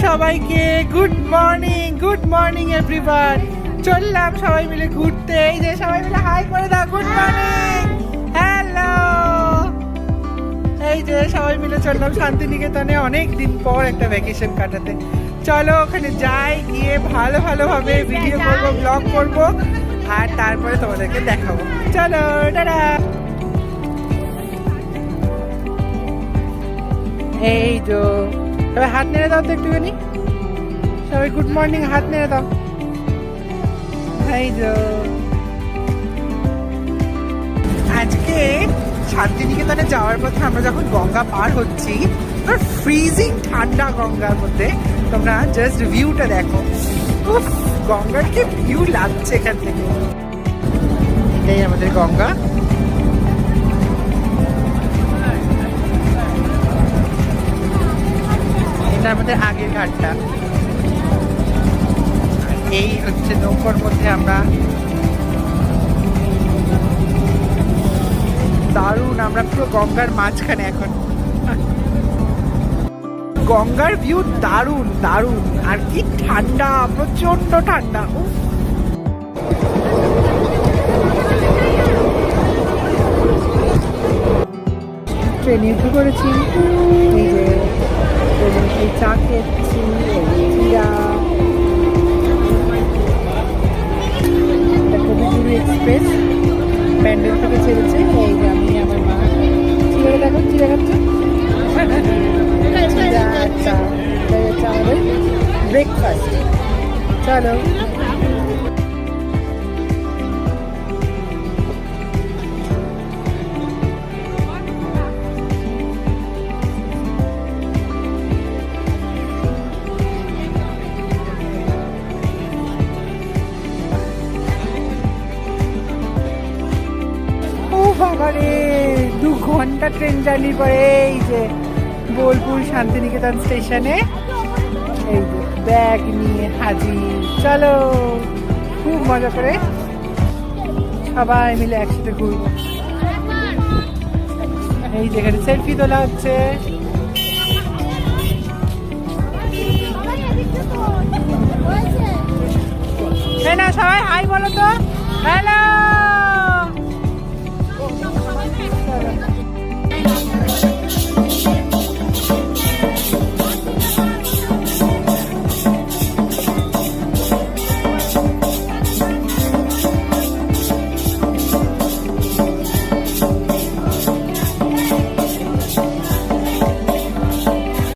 সবাইকে good morning everyone. চললাম সবাই মিলে ঘুরতে। এই যে সবাই মিলে হাই করে দাও, গুড মর্নিং, হ্যালো। এই যে সবাই মিলে চললাম শান্তিনিকেতনে, অনেক দিন পর একটা ভ্যাকেশন কাটাতে। চলো ওখানে যাই, গিয়ে ভালোভাবে ভিডিও করবো, ব্লগ করবো, আর তারপরে তোমাদেরকে দেখাবো। চলো টাটা। এই তো সবাই হাত নেড়ে দাও তো একটুখানি, সবাই গুড মর্নিং হাত নেড়ে দাও। এই তো আজকে শান্তিনিকেতনে যাওয়ার পথে আমরা যখন গঙ্গা পার হচ্ছি, ফ্রিজিং ঠান্ডা গঙ্গার মধ্যে, তোমরা জাস্ট ভিউটা দেখো। উফ, গঙ্গার কি ভিউ লাগছে এখান থেকে। এটাই আমাদের গঙ্গা। এটা আমাদের আগের ঘাটটা। এই হচ্ছে নৌকার মধ্যে আমরা, দারুণ, আমরা পুরো গঙ্গার মাঝখানে এখন। গঙ্গার ভিউ দারুণ, আর কি ঠান্ডা, প্রচন্ড ঠান্ডা। ট্রেনে উঠে পড়েছি। এই যে এই চা খেয়েছি, চিরা, কবিগুরু এক্সপ্রেস প্যান্ডেল থেকে ছেড়েছে। এই যে আমি আমার মা চিরা দেখো, চিরা খাচ্ছে। আচ্ছা, আমাদের ব্রেকফাস্ট। চলো বাবারে, 2 ঘন্টা ট্রেন জার্নি করে এই যে বোলপুর শান্তিনিকেতন স্টেশনে। এই যে ব্যাগ নিয়ে হাজির। চলো খুব মজা করে সবাই মিলে একসাথে ঘুরবো। এই যেখানে সেলফি তোলা হচ্ছে।